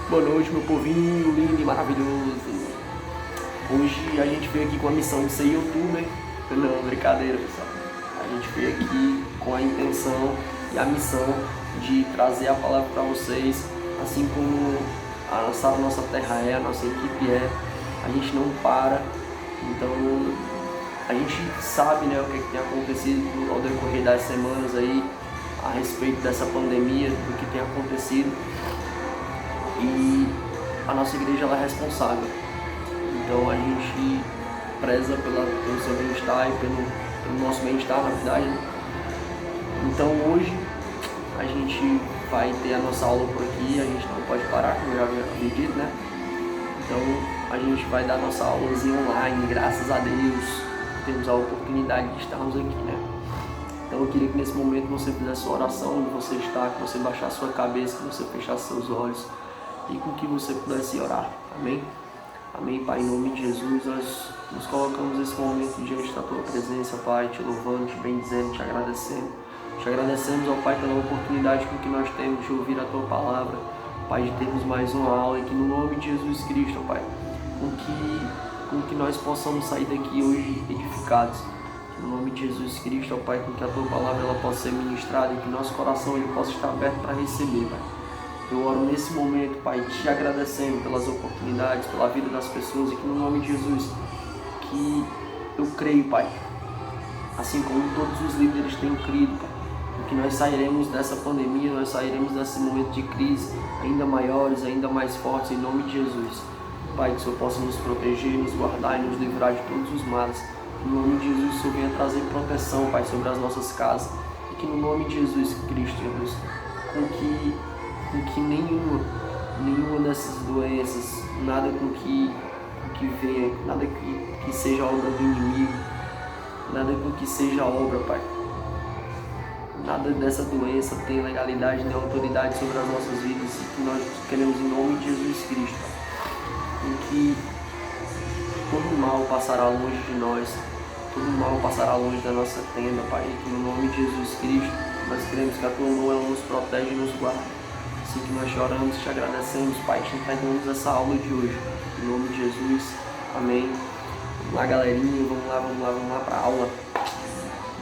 Boa noite, meu povinho lindo e maravilhoso. Hoje a gente veio aqui com a missão de ser youtuber. Não, brincadeira, pessoal. A gente veio aqui com a intenção e a missão de trazer a palavra para vocês, assim como a nossa terra é, a nossa equipe é. A gente não para, então a gente sabe, né, o que tem acontecido ao decorrer das semanas aí a respeito dessa pandemia, do que tem acontecido. E a nossa igreja ela é responsável, então a gente preza pelo seu bem-estar e pelo nosso bem-estar, na verdade. Então hoje a gente vai ter a nossa aula por aqui, a gente não pode parar, como eu já havia dito, né? Então a gente vai dar a nossa aulazinha online, graças a Deus, temos a oportunidade de estarmos aqui, né? Então eu queria que nesse momento você fizesse sua oração, onde você está, que você baixasse sua cabeça, que você fechasse seus olhos e com que você pudesse orar. Amém? Amém, Pai, em nome de Jesus, nós nos colocamos nesse momento diante da Tua presença, Pai, te louvando, te bendizendo, te agradecendo. Te agradecemos, ó Pai, pela oportunidade com que nós temos de ouvir a Tua palavra, Pai, de termos mais uma aula, e que no nome de Jesus Cristo, ó Pai, com que nós possamos sair daqui hoje edificados. No nome de Jesus Cristo, ó Pai, com que a Tua palavra ela possa ser ministrada e que nosso coração ele possa estar aberto para receber, Pai. Eu oro nesse momento, Pai, te agradecendo pelas oportunidades, pela vida das pessoas, e que no nome de Jesus, que eu creio, Pai, assim como todos os líderes têm crido, Pai, que nós sairemos dessa pandemia, nós sairemos desse momento de crise ainda maiores, ainda mais fortes, em nome de Jesus. Pai, que o Senhor possa nos proteger, nos guardar e nos livrar de todos os males. Que no nome de Jesus, o Senhor venha trazer proteção, Pai, sobre as nossas casas. E que no nome de Jesus Cristo, Jesus, com que nenhuma dessas doenças, nada com que venha, nada que seja obra do inimigo, nada com que seja obra, Pai, nada dessa doença tem legalidade nem autoridade sobre as nossas vidas, e que nós queremos em nome de Jesus Cristo, Pai, em que todo mal passará longe de nós, todo mal passará longe da nossa tenda, Pai, e que no nome de Jesus Cristo nós queremos que a Tua mão ela nos protege e nos guarde. Assim que nós choramos, te agradecemos, Pai, te entregamos essa aula de hoje. Em nome de Jesus, amém. Vamos lá, galerinha, vamos lá para a aula.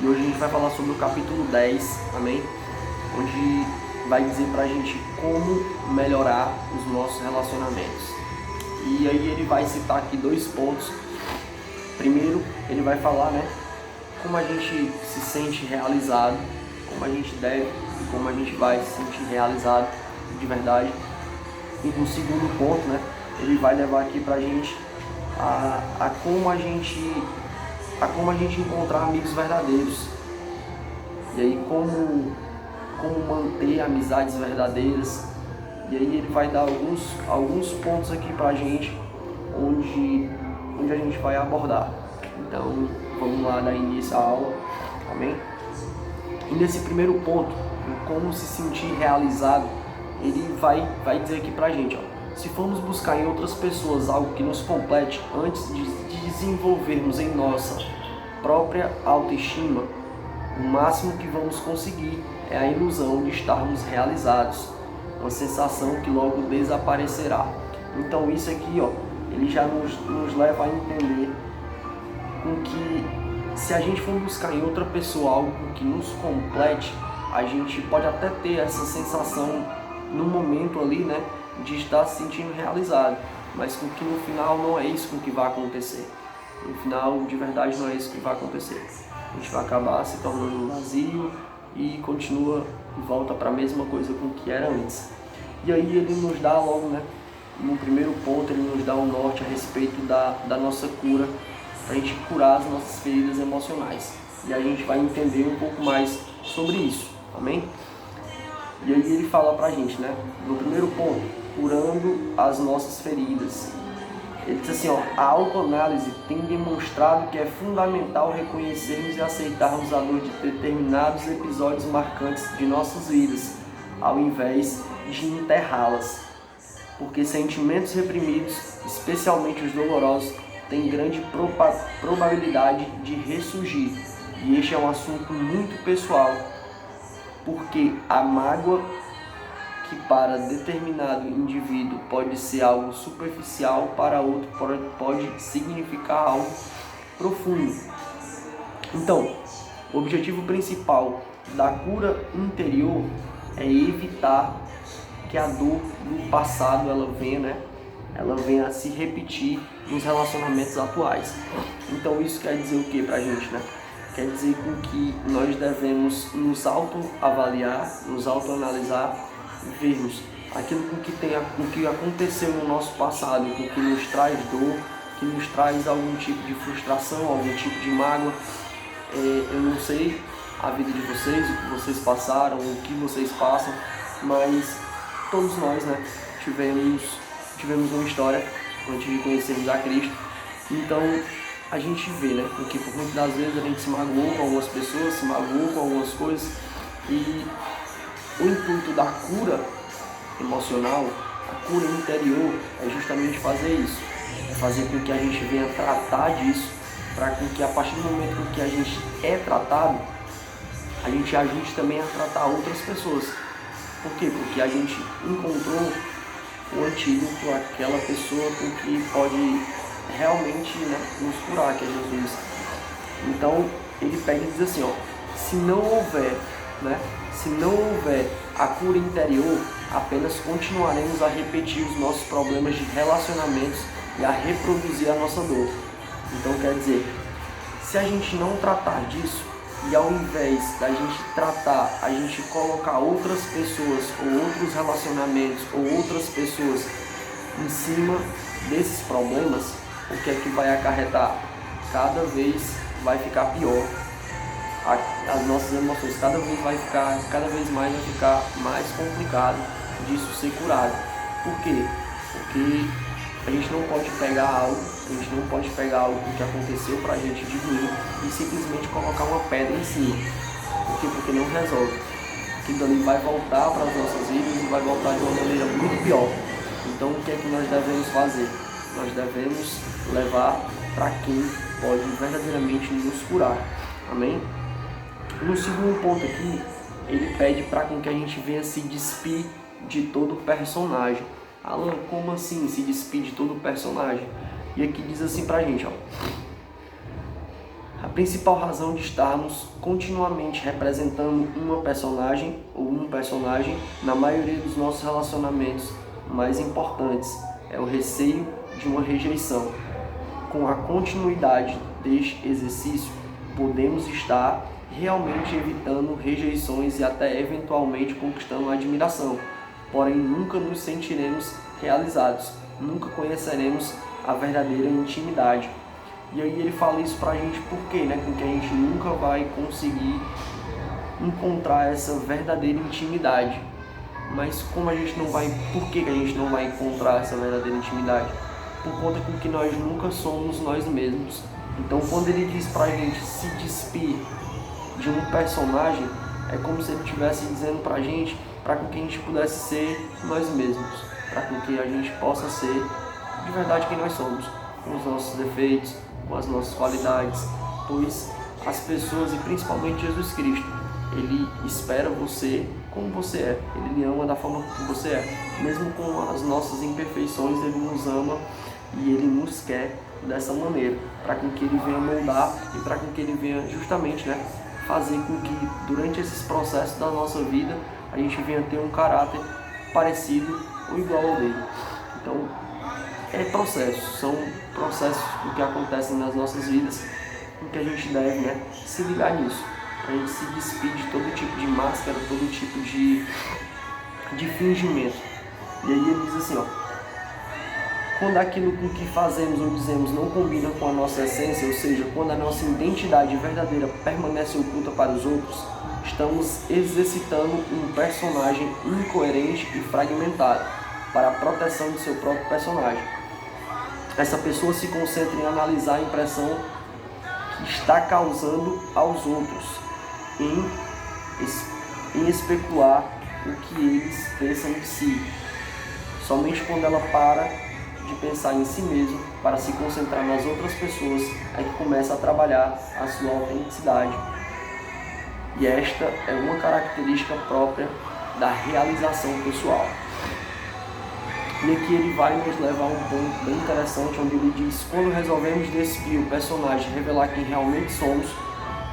E hoje a gente vai falar sobre o capítulo 10, amém? Onde vai dizer pra gente como melhorar os nossos relacionamentos. E aí ele vai citar aqui 2 pontos. Primeiro, ele vai falar, né, como a gente se sente realizado, como a gente deve e como a gente vai se sentir realizado de verdade. E no segundo ponto, né, ele vai levar aqui pra gente a como a gente encontrar amigos verdadeiros, e aí como manter amizades verdadeiras. E aí ele vai dar alguns pontos aqui pra gente onde a gente vai abordar. Então vamos lá dar início à aula, amém? E nesse primeiro ponto, em como se sentir realizado, ele vai dizer aqui pra gente, ó, se formos buscar em outras pessoas algo que nos complete antes de desenvolvermos em nossa própria autoestima, o máximo que vamos conseguir é a ilusão de estarmos realizados, uma sensação que logo desaparecerá. Então isso aqui, ó, ele já nos leva a entender com que se a gente for buscar em outra pessoa algo que nos complete, a gente pode até ter essa sensação no momento ali, né, de estar se sentindo realizado, mas com que no final não é isso que vai acontecer. No final, de verdade, não é isso que vai acontecer. A gente vai acabar se tornando vazio e continua e volta para a mesma coisa com que era antes. E aí ele nos dá logo, né, no primeiro ponto, ele nos dá um norte a respeito da nossa cura, para a gente curar as nossas feridas emocionais. E a gente vai entender um pouco mais sobre isso, amém? E aí ele fala pra gente, né, no primeiro ponto, curando as nossas feridas. Ele diz assim, ó, a autoanálise tem demonstrado que é fundamental reconhecermos e aceitarmos a dor de determinados episódios marcantes de nossas vidas, ao invés de enterrá-las. Porque sentimentos reprimidos, especialmente os dolorosos, têm grande probabilidade de ressurgir. E este é um assunto muito pessoal, porque a mágoa que para determinado indivíduo pode ser algo superficial, para outro pode significar algo profundo. Então, o objetivo principal da cura interior é evitar que a dor do passado ela venha a se repetir nos relacionamentos atuais. Então isso quer dizer o que pra gente, né? Quer dizer que nós devemos nos autoavaliar, nos autoanalisar e vermos aquilo com que aconteceu no nosso passado, com que nos traz dor, que nos traz algum tipo de frustração, algum tipo de mágoa. Eu não sei a vida de vocês, o que vocês passaram, o que vocês passam, mas todos nós, né, tivemos uma história antes de conhecermos a Cristo. Então a gente vê, né, que por muitas das vezes a gente se magoou com algumas pessoas, se magoou com algumas coisas, e o intuito da cura emocional, a cura interior, é justamente fazer isso, é fazer com que a gente venha tratar disso, para que a partir do momento em que a gente é tratado, a gente ajude também a tratar outras pessoas. Por quê? Porque a gente encontrou o antídoto, aquela pessoa com que pode realmente, né, nos curar, que é Jesus. Então ele pega e diz assim, ó, se não houver a cura interior, apenas continuaremos a repetir os nossos problemas de relacionamentos e a reproduzir a nossa dor. Então quer dizer, se a gente não tratar disso, e ao invés da gente tratar, a gente colocar outras pessoas ou outros relacionamentos ou outras pessoas em cima desses problemas, o que é que vai acarretar? Cada vez vai ficar pior. As nossas emoções cada vez mais vai ficar mais complicado disso ser curado. Por quê? Porque a gente não pode pegar algo que aconteceu pra gente de ruim e simplesmente colocar uma pedra em cima. Por quê? Porque não resolve. Aquilo ali vai voltar para as nossas vidas e vai voltar de uma maneira muito pior. Então o que é que nós devemos fazer? Nós devemos levar para quem pode verdadeiramente nos curar. Amém? No segundo ponto aqui, ele pede para que a gente venha se despir de todo o personagem. Alan, como assim se despir de todo o personagem? E aqui diz assim pra gente, ó. A principal razão de estarmos continuamente representando uma personagem ou um personagem na maioria dos nossos relacionamentos mais importantes é o receio de uma rejeição. Com a continuidade deste exercício, podemos estar realmente evitando rejeições e até eventualmente conquistando a admiração. Porém, nunca nos sentiremos realizados, nunca conheceremos a verdadeira intimidade. E aí ele fala isso pra gente por quê, né? Porque a gente nunca vai conseguir encontrar essa verdadeira intimidade. Mas como a gente não vai, por que a gente não vai encontrar essa verdadeira intimidade? Por conta que nós nunca somos nós mesmos. Então quando ele diz pra gente se despir de um personagem, é como se ele estivesse dizendo pra gente para que a gente pudesse ser nós mesmos, para que a gente possa ser de verdade quem nós somos, com os nossos defeitos, com as nossas qualidades, pois as pessoas, e principalmente Jesus Cristo, Ele espera você como você é, Ele lhe ama da forma que você é, mesmo com as nossas imperfeições, Ele nos ama e Ele nos quer dessa maneira, para que Ele venha moldar e para que Ele venha justamente, né, fazer com que durante esses processos da nossa vida a gente venha ter um caráter parecido ou igual ao dele. Então, são processos que acontecem nas nossas vidas em que a gente deve, né, se ligar nisso. A gente se despide de todo tipo de máscara, todo tipo de fingimento. E aí ele diz assim, ó, quando aquilo com que fazemos ou dizemos não combina com a nossa essência, ou seja, quando a nossa identidade verdadeira permanece oculta para os outros, estamos exercitando um personagem incoerente e fragmentado para a proteção de seu próprio personagem. Essa pessoa se concentra em analisar a impressão que está causando aos outros, em especular o que eles pensam de si. Somente quando ela para de pensar em si mesmo para se concentrar nas outras pessoas é que começa a trabalhar a sua autenticidade. E esta é uma característica própria da realização pessoal. E aqui ele vai nos levar a um ponto bem interessante, onde ele diz: quando resolvemos despir o personagem, revelar quem realmente somos,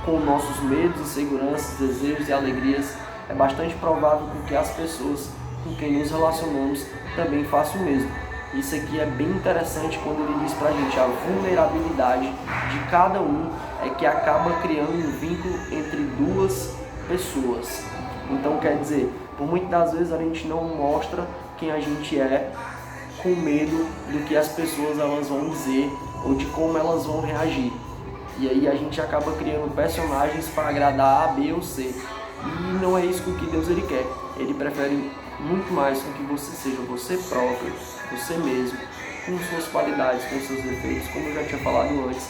com nossos medos, inseguranças, desejos e alegrias, é bastante provável que as pessoas com quem nos relacionamos também façam o mesmo. Isso aqui é bem interessante quando ele diz pra gente: a vulnerabilidade de cada um é que acaba criando um vínculo entre duas pessoas. Então quer dizer, por muitas das vezes a gente não mostra quem a gente é, com medo do que as pessoas elas vão dizer ou de como elas vão reagir. E aí a gente acaba criando personagens para agradar A, B ou C. E não é isso que Deus ele quer. Ele prefere muito mais com que você seja você próprio, você mesmo, com suas qualidades, com seus defeitos, como eu já tinha falado antes,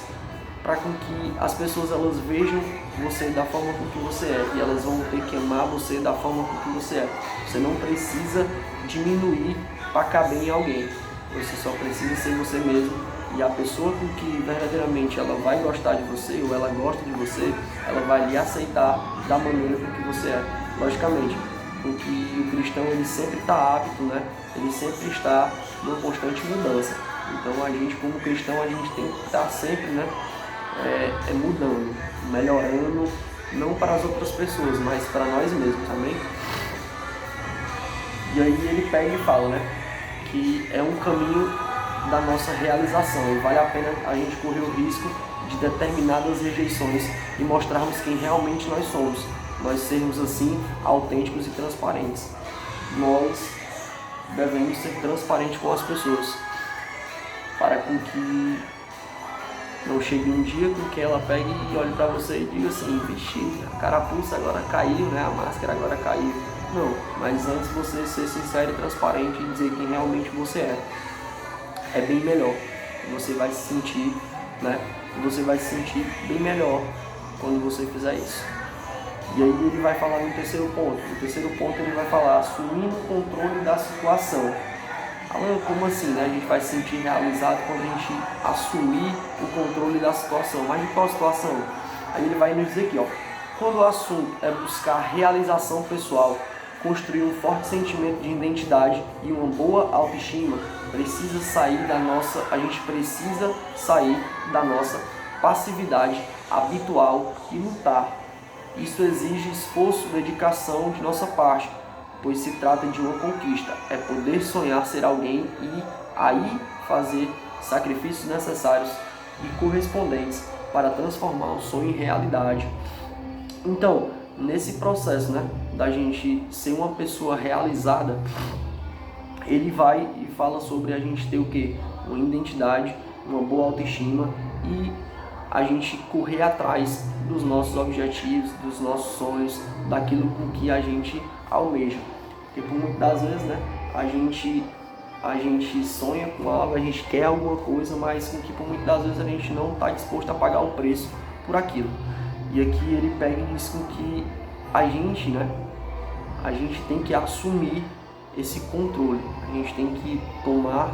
para com que as pessoas elas vejam você da forma com que você é, e elas vão ter que amar você da forma com que você é. Você não precisa diminuir para caber em alguém. Você só precisa ser você mesmo, e a pessoa com que verdadeiramente ela vai gostar de você, ou ela gosta de você, ela vai lhe aceitar da maneira com que você é. Logicamente, porque o cristão ele sempre está apto, né? Ele sempre está numa constante mudança. Então a gente como cristão a gente tem que estar sempre, né? Mudando, melhorando, não para as outras pessoas, mas para nós mesmos, amém? E aí ele pega e fala, né? Que é um caminho da nossa realização e vale a pena a gente correr o risco de determinadas rejeições e mostrarmos quem realmente nós somos. Nós sermos assim autênticos e transparentes. Nós devemos ser transparentes com as pessoas, para com que não chegue um dia com que ela pegue e olhe para você e diga assim: vixe, a carapuça agora caiu, né? A máscara agora caiu. Não, mas antes você ser sincero e transparente e dizer quem realmente você é bem melhor. Você vai se sentir, né? Você vai se sentir bem melhor quando você fizer isso. E aí ele vai falar no terceiro ponto. No terceiro ponto ele vai falar: assumindo o controle da situação. Alan, como assim, né? A gente vai se sentir realizado quando a gente assumir o controle da situação. Mas de qual situação? Aí ele vai nos dizer aqui, ó: quando o assunto é buscar realização pessoal, construir um forte sentimento de identidade e uma boa autoestima, a gente precisa sair da nossa passividade habitual e lutar. Isso exige esforço e dedicação de nossa parte, pois se trata de uma conquista. É poder sonhar ser alguém e aí fazer sacrifícios necessários e correspondentes para transformar o sonho em realidade. Então, nesse processo, né, da gente ser uma pessoa realizada, ele vai e fala sobre a gente ter o quê? Uma identidade, uma boa autoestima e a gente correr atrás dos nossos objetivos, dos nossos sonhos, daquilo com que a gente almeja. Porque por muitas das vezes, né, a gente sonha com algo, a gente quer alguma coisa, mas com que por muitas das vezes a gente não está disposto a pagar um preço por aquilo. E aqui ele pega e diz com que a gente, né, a gente tem que assumir esse controle, a gente tem que tomar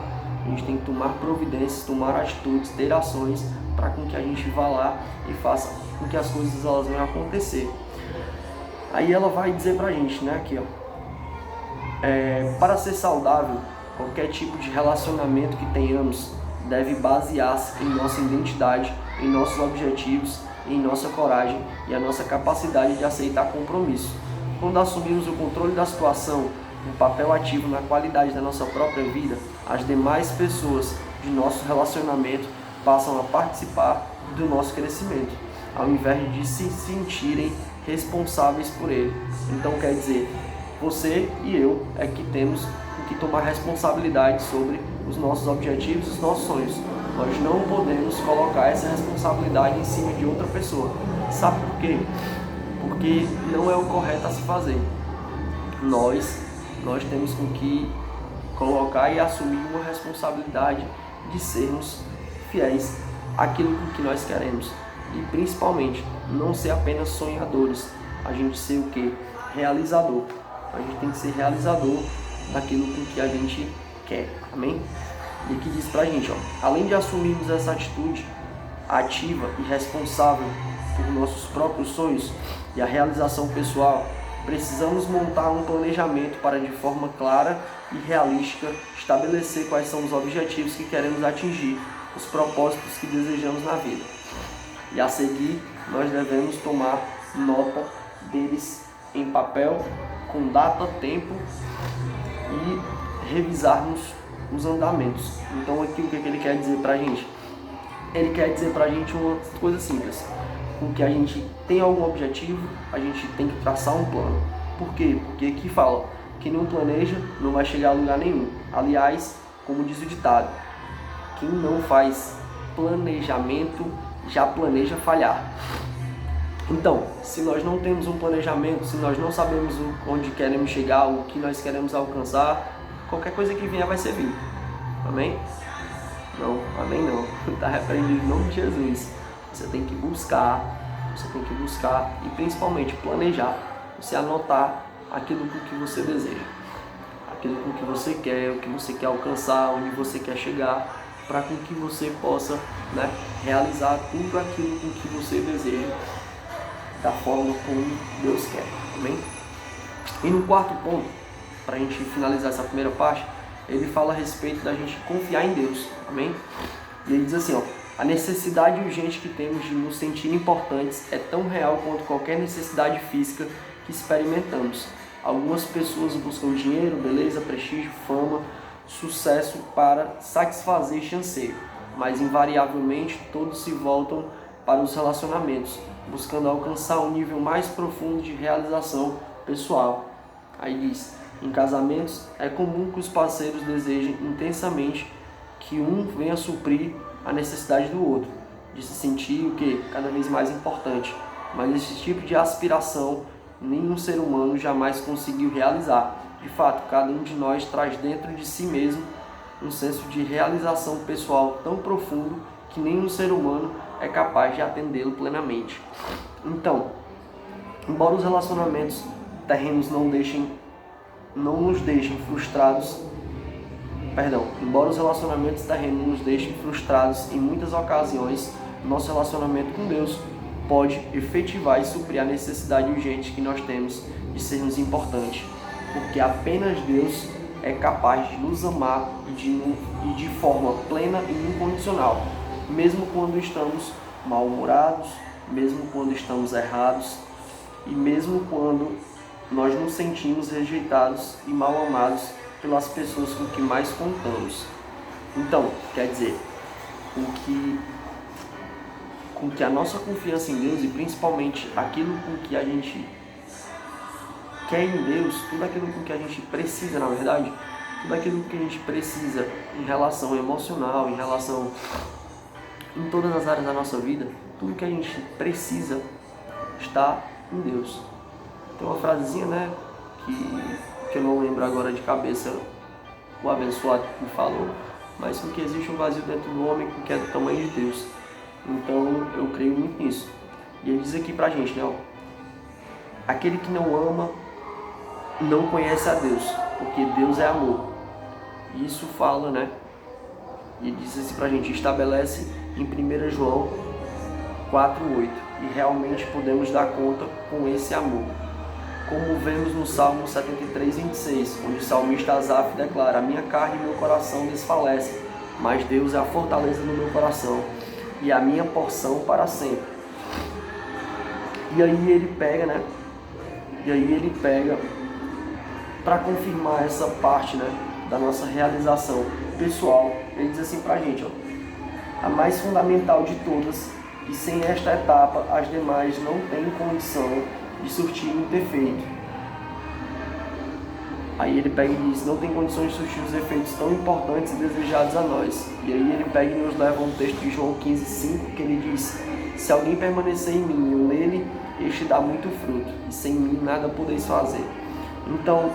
providências, tomar atitudes, ter ações para com que a gente vá lá e faça com que as coisas elas venham acontecer. Aí ela vai dizer pra gente, né, aqui, ó, para ser saudável, qualquer tipo de relacionamento que tenhamos deve basear-se em nossa identidade, em nossos objetivos, em nossa coragem e a nossa capacidade de aceitar compromisso. Quando assumimos o controle da situação, um papel ativo na qualidade da nossa própria vida, as demais pessoas de nosso relacionamento passam a participar do nosso crescimento, ao invés de se sentirem responsáveis por ele. Então quer dizer, você e eu é que temos que tomar responsabilidade sobre os nossos objetivos e os nossos sonhos. Nós não podemos colocar essa responsabilidade em cima de outra pessoa. Sabe por quê? Porque não é o correto a se fazer. Nós temos que colocar e assumir uma responsabilidade de sermos fiéis àquilo que nós queremos. E principalmente, não ser apenas sonhadores. A gente ser o quê? Realizador. A gente tem que ser realizador daquilo que a gente quer. Amém? E aqui diz pra gente, ó, além de assumirmos essa atitude ativa e responsável por nossos próprios sonhos e a realização pessoal, precisamos montar um planejamento para, de forma clara e realística, estabelecer quais são os objetivos que queremos atingir, os propósitos que desejamos na vida. E a seguir, nós devemos tomar nota deles em papel, com data, tempo e revisarmos os andamentos. Então aqui o que ele quer dizer pra gente? Ele quer dizer pra gente uma coisa simples. Com que a gente tem algum objetivo, a gente tem que traçar um plano. Por quê? Porque aqui fala que não planeja não vai chegar a lugar nenhum. Aliás, como diz o ditado, quem não faz planejamento já planeja falhar. Então, se nós não temos um planejamento, se nós não sabemos onde queremos chegar, o que nós queremos alcançar, qualquer coisa que vier vai servir. Amém? Não, amém não. Está repreendido em nome de Jesus. Você tem que buscar e principalmente planejar. Você anotar aquilo que você deseja, aquilo que você quer, o que você quer alcançar, onde você quer chegar, para que você possa, realizar tudo aquilo que você deseja da forma como Deus quer. Amém? E no quarto ponto, para a gente finalizar essa primeira parte, ele fala a respeito da gente confiar em Deus. Amém? E ele diz assim, a necessidade urgente que temos de nos sentir importantes é tão real quanto qualquer necessidade física que experimentamos. Algumas pessoas buscam dinheiro, beleza, prestígio, fama, sucesso para satisfazer este anseio, mas invariavelmente todos se voltam para os relacionamentos, buscando alcançar um nível mais profundo de realização pessoal. Aí diz, em casamentos é comum que os parceiros desejem intensamente que um venha suprir a necessidade do outro, de se sentir o quê? Cada vez mais importante. Mas esse tipo de aspiração nenhum ser humano jamais conseguiu realizar. De fato, cada um de nós traz dentro de si mesmo um senso de realização pessoal tão profundo que nenhum ser humano é capaz de atendê-lo plenamente. Então, embora os relacionamentos terrenos embora os relacionamentos terrenos nos deixem frustrados em muitas ocasiões, nosso relacionamento com Deus pode efetivar e suprir a necessidade urgente que nós temos de sermos importantes, porque apenas Deus é capaz de nos amar e de forma plena e incondicional, mesmo quando estamos mal-humorados, mesmo quando estamos errados e mesmo quando nós nos sentimos rejeitados e mal amados pelas pessoas com que mais contamos. Então, quer dizer, com que a nossa confiança em Deus e principalmente aquilo com que a gente quer em Deus, tudo aquilo com que a gente precisa, na verdade, tudo aquilo que a gente precisa em relação emocional, em relação em todas as áreas da nossa vida, tudo que a gente precisa está em Deus. Tem uma frasezinha, que eu não lembro agora de cabeça, o abençoado me falou, mas porque existe um vazio dentro do homem que é do tamanho de Deus. Então eu creio muito nisso. E ele diz aqui pra gente, aquele que não ama não conhece a Deus, porque Deus é amor. E isso fala, e diz assim pra gente, estabelece em 1 João 4:8, e realmente podemos dar conta com esse amor. Como vemos no Salmo 73:26, onde o salmista Asaf declara, a minha carne e meu coração desfalecem, mas Deus é a fortaleza do meu coração e a minha porção para sempre. E aí ele pega, para confirmar essa parte, da nossa realização pessoal, ele diz assim pra gente, a mais fundamental de todas, e sem esta etapa as demais não têm condição de surtir um efeito. Aí ele pega e diz, não tem condições de surtir os efeitos tão importantes e desejados a nós. E aí ele pega e nos leva a um texto de João 15:5, que ele diz, se alguém permanecer em mim e eu nele, este dá muito fruto, e sem mim nada podeis fazer. Então,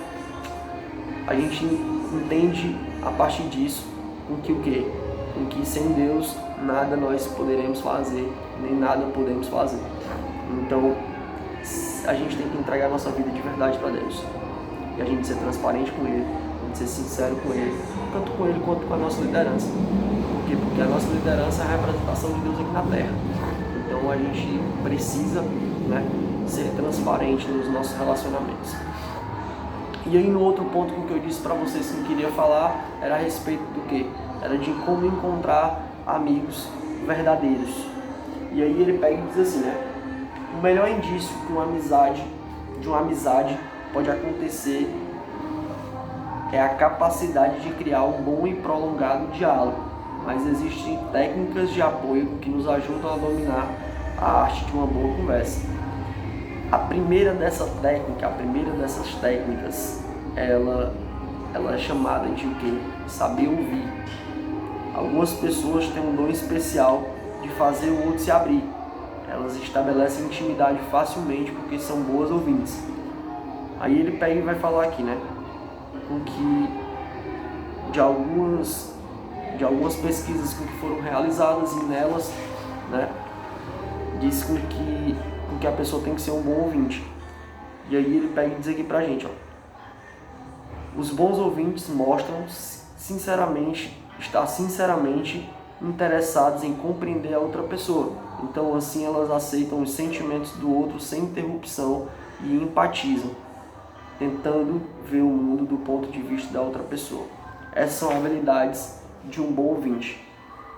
a gente entende a partir disso, com que sem Deus nada nós poderemos fazer, nem nada podemos fazer. Então, a gente tem que entregar a nossa vida de verdade para Deus. E a gente ser transparente com Ele, a gente ser sincero com Ele, tanto com Ele quanto com a nossa liderança. Por quê? Porque a nossa liderança é a representação de Deus aqui na Terra. Então a gente precisa ser transparente nos nossos relacionamentos. E aí no outro ponto que eu disse para vocês que eu queria falar era a respeito do quê? Era de como encontrar amigos verdadeiros. E aí ele pega e diz assim, né? O melhor indício de uma amizade pode acontecer é a capacidade de criar um bom e prolongado diálogo, mas existem técnicas de apoio que nos ajudam a dominar a arte de uma boa conversa. A primeira dessas técnicas, ela é chamada de o quê? Saber ouvir. Algumas pessoas têm um dom especial de fazer o outro se abrir. Elas estabelecem intimidade facilmente porque são boas ouvintes. Aí ele pega e vai falar aqui, né? Com que de algumas pesquisas que foram realizadas e nelas, né? Diz com que a pessoa tem que ser um bom ouvinte. E aí ele pega e diz aqui pra gente, ó. Os bons ouvintes mostram estar sinceramente interessados em compreender a outra pessoa. Então assim elas aceitam os sentimentos do outro sem interrupção e empatizam, tentando ver o mundo do ponto de vista da outra pessoa. Essas são habilidades de um bom ouvinte.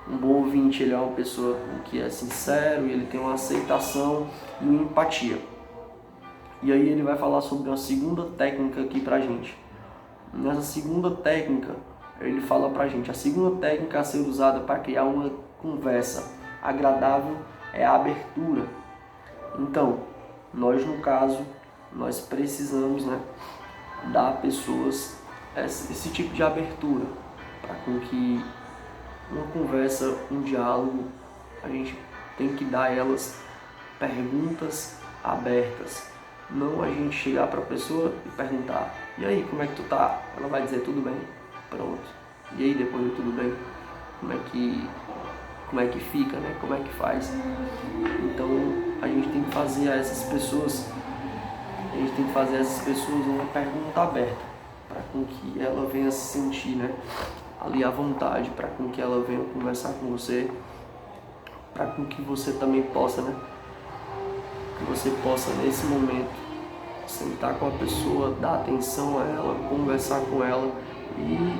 Um bom ouvinte, ele é uma pessoa que é sincero, ele tem uma aceitação e uma empatia. E aí ele vai falar sobre uma segunda técnica aqui pra gente. Nessa segunda técnica, ele fala pra gente, a segunda técnica a ser usada para criar uma conversa agradável é a abertura. Então, no caso, nós precisamos, né, dar a pessoas esse tipo de abertura, para com que uma conversa, um diálogo, a gente tem que dar a elas perguntas abertas. Não a gente chegar para a pessoa e perguntar, e aí, como é que tu tá? Ela vai dizer, tudo bem? Pronto. E aí, depois do tudo bem? Como é que fica, né? Como é que faz? Então, a gente tem que fazer a essas pessoas uma pergunta aberta, para com que ela venha se sentir, né, ali à vontade, para com que ela venha conversar com você, para com que você também possa, né, que você possa nesse momento sentar com a pessoa, dar atenção a ela, conversar com ela e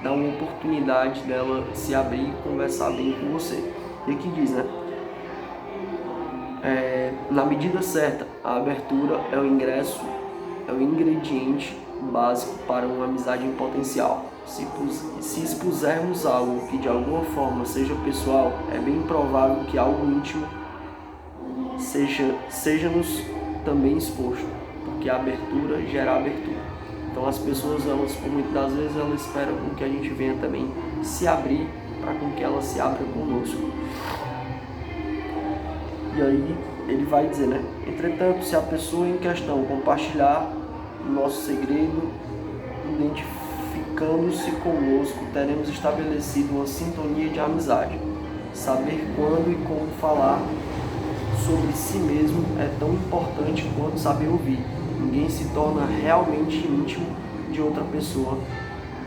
dar uma oportunidade dela se abrir e conversar bem com você. E aqui diz, né, na medida certa, a abertura é o ingrediente básico para uma amizade em potencial. Se expusermos algo que de alguma forma seja pessoal, é bem provável que algo íntimo seja-nos também exposto, porque a abertura gera abertura. Então as pessoas, por muitas das vezes, elas esperam com que a gente venha também se abrir, para com que ela se abra conosco. E aí ele vai dizer, né? Entretanto, se a pessoa em questão compartilhar o nosso segredo, identificando-se conosco, teremos estabelecido uma sintonia de amizade. Saber quando e como falar sobre si mesmo é tão importante quanto saber ouvir. Ninguém se torna realmente íntimo de outra pessoa,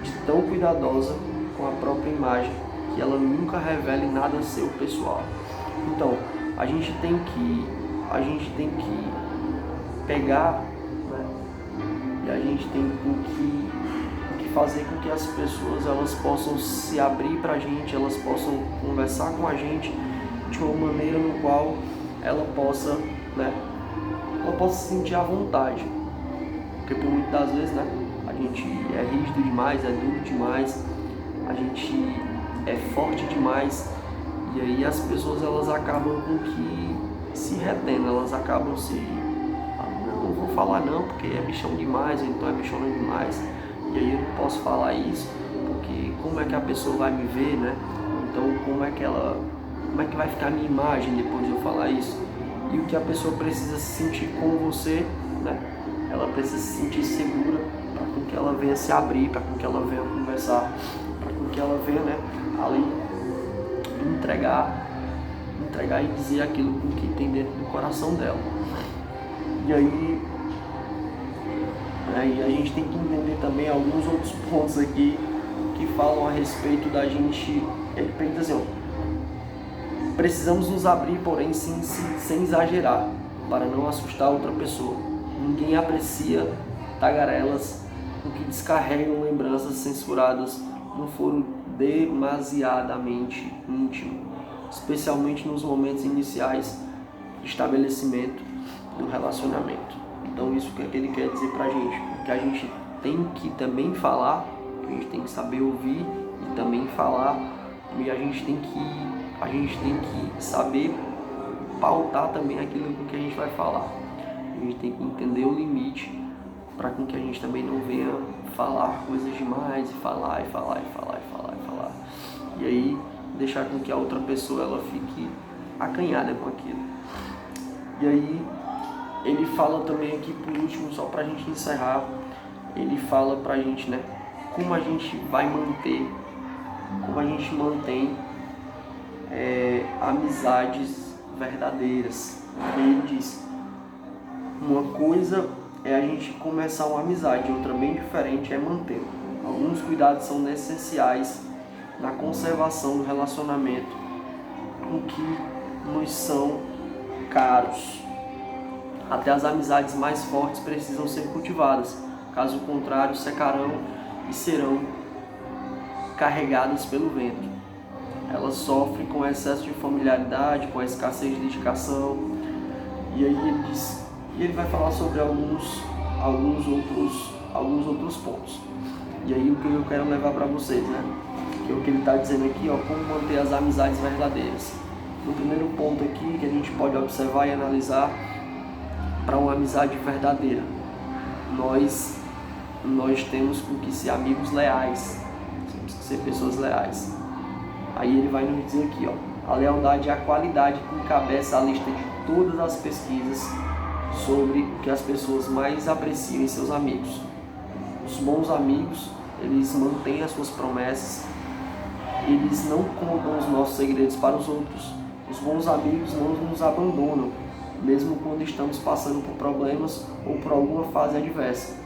de tão cuidadosa com a própria imagem, que ela nunca revele nada seu pessoal. Então, a gente tem que pegar, né, e a gente tem que fazer com que as pessoas elas possam se abrir para a gente, elas possam conversar com a gente de uma maneira no qual ela possa, né, se sentir à vontade. Porque por muitas das vezes, né, a gente é rígido demais, é duro demais, a gente é forte demais. E aí as pessoas elas acabam com que se retendo, elas acabam não vou falar não, porque é bichão demais, ou então é bichona demais. E aí eu não posso falar isso, porque como é que a pessoa vai me ver, né? Então como é que vai ficar a minha imagem depois de eu falar isso? E o que a pessoa precisa se sentir com você, né? Ela precisa se sentir segura, para com que ela venha se abrir, para com que ela venha conversar, para com que ela venha, né, ali entregar e dizer aquilo que tem dentro do coração dela. E aí a gente tem que entender também alguns outros pontos aqui que falam a respeito da gente. Ele pensa assim, ó, precisamos nos abrir, porém sem exagerar. para não assustar outra pessoa. Ninguém aprecia tagarelas com que descarregam lembranças censuradas no foro demasiadamente íntimo, especialmente nos momentos iniciais de estabelecimento do relacionamento. Então isso que ele quer dizer pra gente, que a gente tem que também falar, a gente tem que saber ouvir e também falar, e a gente tem que saber pautar também aquilo que a gente vai falar. A gente tem que entender o limite para com que a gente também não venha falar coisas demais e falar. E aí deixar com que a outra pessoa ela fique acanhada com aquilo. E aí ele fala também aqui por último, só pra gente encerrar, ele fala pra gente, né, como a gente mantém amizades verdadeiras. E ele diz, uma coisa é a gente começar uma amizade, outra bem diferente é manter. Alguns cuidados são essenciais na conservação do relacionamento com que nos são caros. Até as amizades mais fortes precisam ser cultivadas, caso contrário secarão e serão carregadas pelo vento. Elas sofrem com excesso de familiaridade, com a escassez de dedicação. E aí ele vai falar sobre alguns outros pontos. E aí o que eu quero levar para vocês, né? Que é o que ele está dizendo aqui, ó, como manter as amizades verdadeiras. No primeiro ponto aqui que a gente pode observar e analisar, para uma amizade verdadeira, nós temos que ser amigos leais, temos que ser pessoas leais. Aí ele vai nos dizer aqui, ó, a lealdade é a qualidade que encabeça a lista de todas as pesquisas sobre o que as pessoas mais apreciam em seus amigos. Os bons amigos, eles mantêm as suas promessas, eles não contam os nossos segredos para os outros. Os bons amigos não nos abandonam, mesmo quando estamos passando por problemas ou por alguma fase adversa.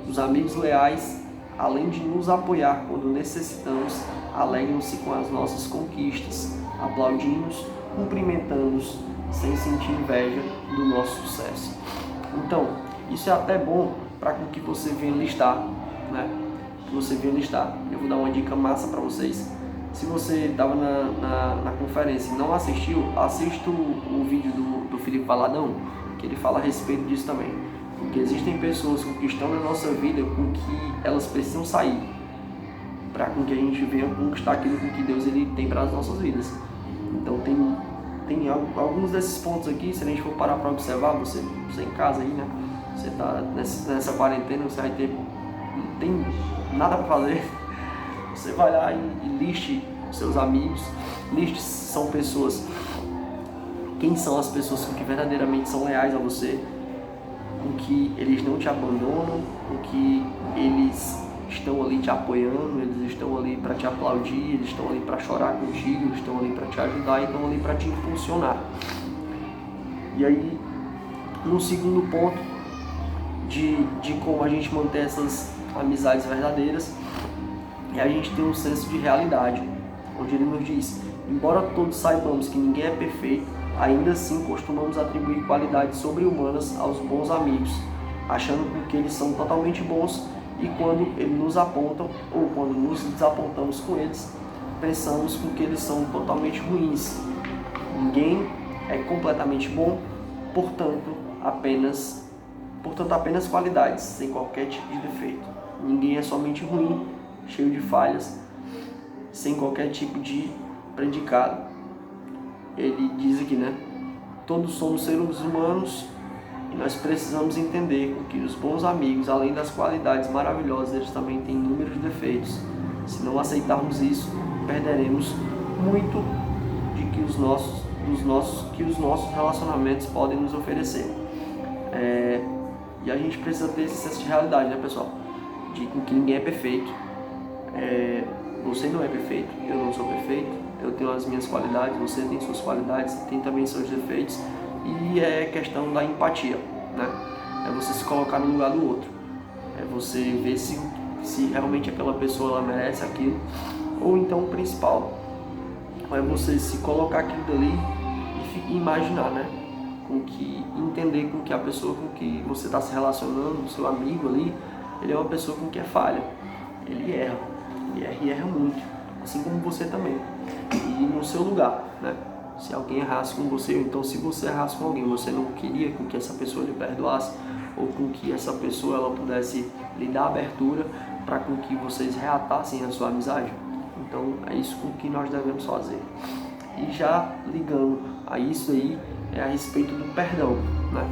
Os amigos leais, além de nos apoiar quando necessitamos, alegram-se com as nossas conquistas, aplaudindo-nos, cumprimentando-nos, sem sentir inveja do nosso sucesso. Então, isso é até bom para que você venha listar, né? Que você venha listar. Eu vou dar uma dica massa para vocês. Se você estava na conferência e não assistiu, assista o vídeo do Felipe Valadão, que ele fala a respeito disso também. Porque existem pessoas que estão na nossa vida com que elas precisam sair para que a gente venha conquistar aquilo que Deus ele tem para as nossas vidas. Então tem alguns desses pontos aqui, se a gente for parar para observar, você em casa aí, né? Você está nessa quarentena, você vai não tem nada para fazer. Você vai lá e liste seus amigos, liste são pessoas, quem são as pessoas que verdadeiramente são leais a você, com que eles não te abandonam, com que eles estão ali te apoiando, eles estão ali para te aplaudir, eles estão ali para chorar contigo, eles estão ali para te ajudar e estão ali para te impulsionar. E aí, no segundo ponto de como a gente manter essas amizades verdadeiras, é a gente ter um senso de realidade, onde ele nos diz, embora todos saibamos que ninguém é perfeito, ainda assim costumamos atribuir qualidades sobre-humanas aos bons amigos, achando que eles são totalmente bons, e quando eles nos apontam ou quando nos desapontamos com eles, pensamos que eles são totalmente ruins. Ninguém é completamente bom, portanto apenas qualidades, sem qualquer tipo de defeito. Ninguém é somente ruim, cheio de falhas, sem qualquer tipo de predicado. Ele diz aqui, né? Todos somos seres humanos e nós precisamos entender que os bons amigos, além das qualidades maravilhosas, eles também têm inúmeros defeitos. Se não aceitarmos isso, perderemos muito de que os nossos relacionamentos podem nos oferecer. E a gente precisa ter esse senso de realidade, né, pessoal? De que ninguém é perfeito. Você não é perfeito, eu não sou perfeito, eu tenho as minhas qualidades, você tem suas qualidades, tem também seus defeitos, e é questão da empatia, né? É você se colocar no lugar do outro, é você ver se realmente aquela pessoa ela merece aquilo, ou então o principal é você se colocar aquilo dali e imaginar, né? com que entender com que a pessoa com que você está se relacionando, o seu amigo ali, ele é uma pessoa com que é falha. Ele erra e erra muito, assim como você também. E no seu lugar, né? Se alguém errasse com você, ou então se você errasse com alguém, você não queria com que essa pessoa lhe perdoasse, ou com que essa pessoa ela pudesse lhe dar abertura para com que vocês reatassem a sua amizade. Então é isso com que nós devemos fazer. E já ligando a isso aí, é a respeito do perdão, né?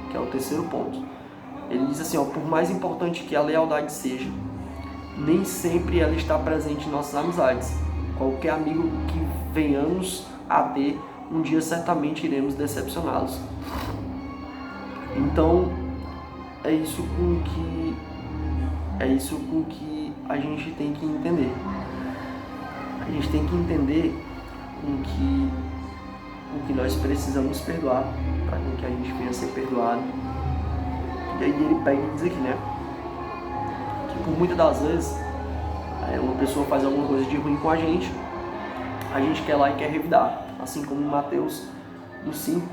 Que é o terceiro ponto. Ele diz assim, ó, por mais importante que a lealdade seja, nem sempre ela está presente em nossas amizades. Qualquer amigo que venhamos a ter, um dia certamente iremos decepcioná-los. Então, é isso com que a gente tem que entender. A gente tem que entender com que nós precisamos perdoar, para que a gente venha a ser perdoado. E aí ele pega e diz aqui, né? Que por muitas das vezes, uma pessoa faz alguma coisa de ruim com a gente quer ir lá e quer revidar. Assim como em Mateus 5,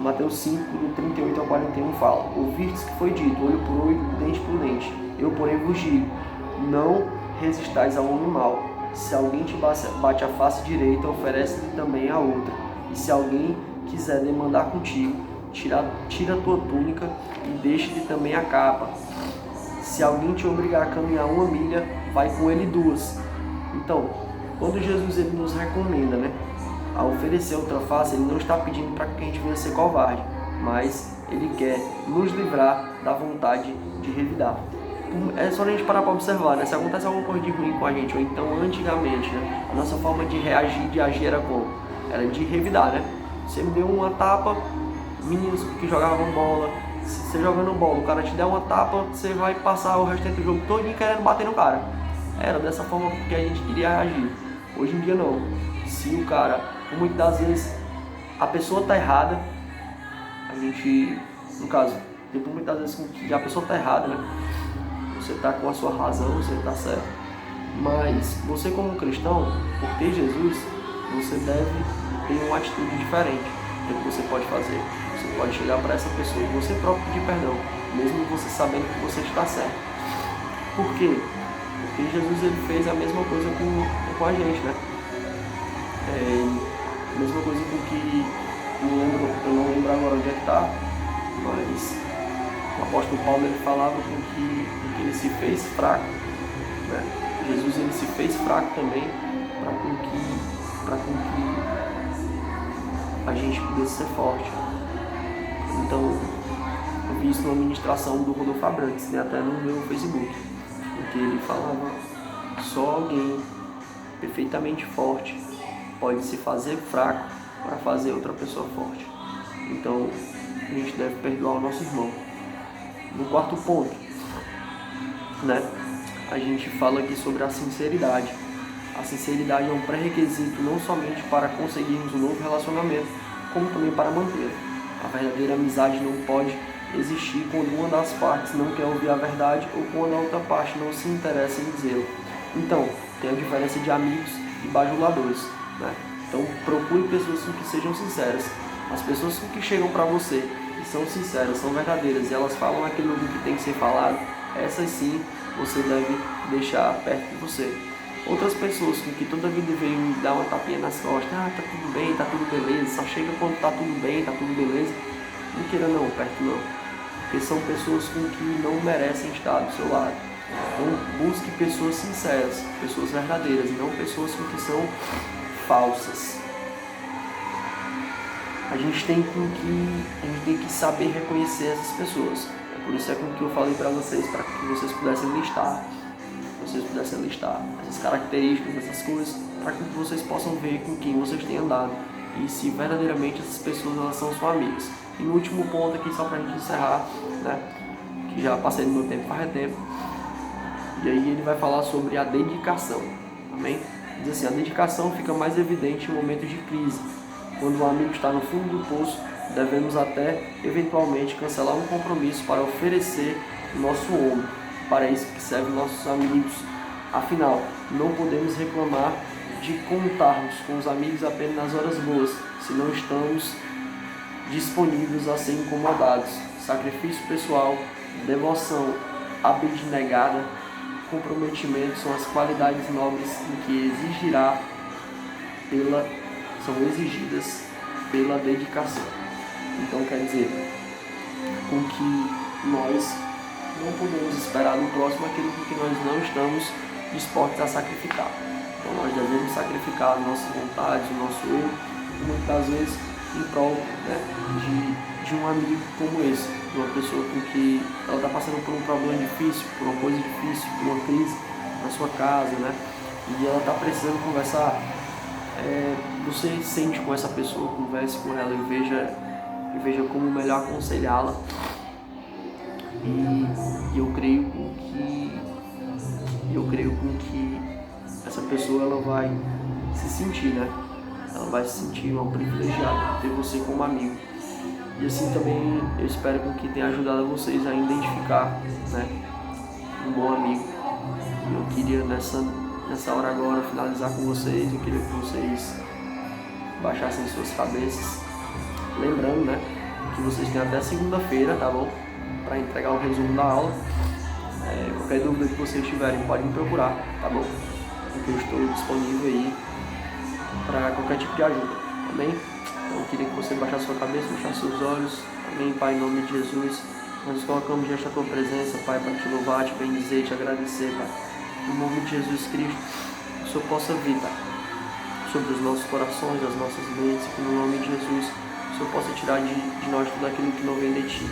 do 38 ao 41 fala: ouvistes que foi dito, olho por olho, dente por dente. Eu, porém, vos digo, não resistais ao homem mau. Se alguém te bate a face direita, oferece-lhe também a outra. E se alguém quiser demandar contigo, tira a tua túnica e deixe-lhe também a capa. Se alguém te obrigar a caminhar 1 milha, vai com ele 2. Então, quando Jesus ele nos recomenda, né, a oferecer outra face, ele não está pedindo para que a gente venha ser covarde, mas ele quer nos livrar da vontade de revidar. É só a gente parar para observar, né? Se acontece alguma coisa de ruim com a gente, ou então antigamente, né, a nossa forma de reagir, de agir era como? Era de revidar, né? Você me deu uma tapa, meninos que jogavam bola, se você jogando bola, o cara te der uma tapa, você vai passar o resto do jogo todo querendo bater no cara. Era dessa forma que a gente queria reagir. Hoje em dia não. Se o cara, muitas das vezes, a pessoa tá errada, a gente, no caso, muitas vezes que a pessoa tá errada, né? Você tá com a sua razão, você tá certo. Mas você como cristão, por ter Jesus, você deve ter uma atitude diferente. O que você pode fazer? Você pode chegar para essa pessoa e você próprio pedir perdão, mesmo você sabendo que você está certo. Por quê? Porque Jesus ele fez a mesma coisa com a gente, né? A mesma coisa com que eu não lembro agora onde é que está, mas o apóstolo Paulo ele falava com que ele se fez fraco, né? Jesus ele se fez fraco também para com que a gente pudesse ser forte. Então, eu vi isso numa ministração do Rodolfo Abrantes, né, até no meu Facebook, em que ele falava: só alguém perfeitamente forte pode se fazer fraco para fazer outra pessoa forte. Então, a gente deve perdoar o nosso irmão. No quarto ponto, né, a gente fala aqui sobre a sinceridade. A sinceridade é um pré-requisito não somente para conseguirmos um novo relacionamento, como também para mantê-lo. A verdadeira amizade não pode existir quando uma das partes não quer ouvir a verdade ou quando a outra parte não se interessa em dizê-lo. Então, tem a diferença de amigos e bajuladores, né? Então, procure pessoas que sejam sinceras. As pessoas que chegam para você e são sinceras, são verdadeiras e elas falam aquilo que tem que ser falado, essas sim você deve deixar perto de você. Outras pessoas que toda vida veio me dar uma tapinha nas costas, tá tudo bem, tá tudo beleza, só chega quando tá tudo bem, tá tudo beleza, não queira não, perto não, porque são pessoas com que não merecem estar do seu lado. Então busque pessoas sinceras, pessoas verdadeiras, e não pessoas que são falsas. A gente tem que saber reconhecer essas pessoas. Por isso é com que eu falei para vocês, para que vocês pudessem listar essas características, essas coisas, para que vocês possam ver com quem vocês têm andado e se verdadeiramente essas pessoas elas são suas amigas. E no último ponto aqui, só para a gente encerrar, né, que já passei do meu tempo faz tempo, e aí ele vai falar sobre a dedicação, amém? Diz assim: a dedicação fica mais evidente em momentos de crise. Quando o amigo está no fundo do poço, devemos até eventualmente cancelar um compromisso para oferecer o nosso ombro. Para isso que servem nossos amigos. Afinal, não podemos reclamar de contarmos com os amigos apenas nas horas boas, se não estamos disponíveis a ser incomodados. Sacrifício pessoal, devoção abnegada, comprometimento são as qualidades nobres em que são exigidas pela dedicação. Então quer dizer, com que nós não podemos esperar do próximo aquilo que nós não estamos dispostos a sacrificar. Então nós devemos sacrificar as nossas vontades, o nosso eu, muitas vezes em prol, né, de um amigo como esse, de uma pessoa com que ela está passando por um problema difícil, por uma coisa difícil, por uma crise na sua casa, né, e ela está precisando conversar. Você sente com essa pessoa, converse com ela e veja como melhor aconselhá-la. E eu creio com que essa pessoa ela vai se sentir, né? Ela vai se sentir uma privilegiada ter você como amigo. E assim também eu espero que tenha ajudado vocês a identificar, né, um bom amigo. E eu queria nessa hora agora finalizar com vocês. Eu queria que vocês baixassem suas cabeças, lembrando, né, que vocês têm até segunda-feira, tá bom? Para entregar o resumo da aula. Qualquer dúvida que vocês tiverem, podem me procurar, tá bom? Porque eu estou disponível aí para qualquer tipo de ajuda, amém? Então eu queria que você baixasse sua cabeça, fechasse seus olhos, amém, Pai, em nome de Jesus. Nós nos colocamos diante da Tua presença, Pai, para te louvar, te bendizer, te agradecer, Pai. No nome de Jesus Cristo, que o Senhor possa vir, Pai, sobre os nossos corações, as nossas mentes, que no nome de Jesus o Senhor possa tirar de nós tudo aquilo que não vem de Ti.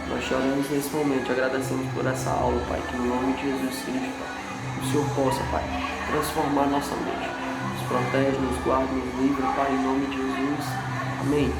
Nós te oramos nesse momento, te agradecemos por essa aula, Pai, que no nome de Jesus Cristo, Pai, o Senhor possa, Pai, transformar nossa mente. Nos protege, nos guarda, nos livra, Pai, em nome de Jesus. Amém.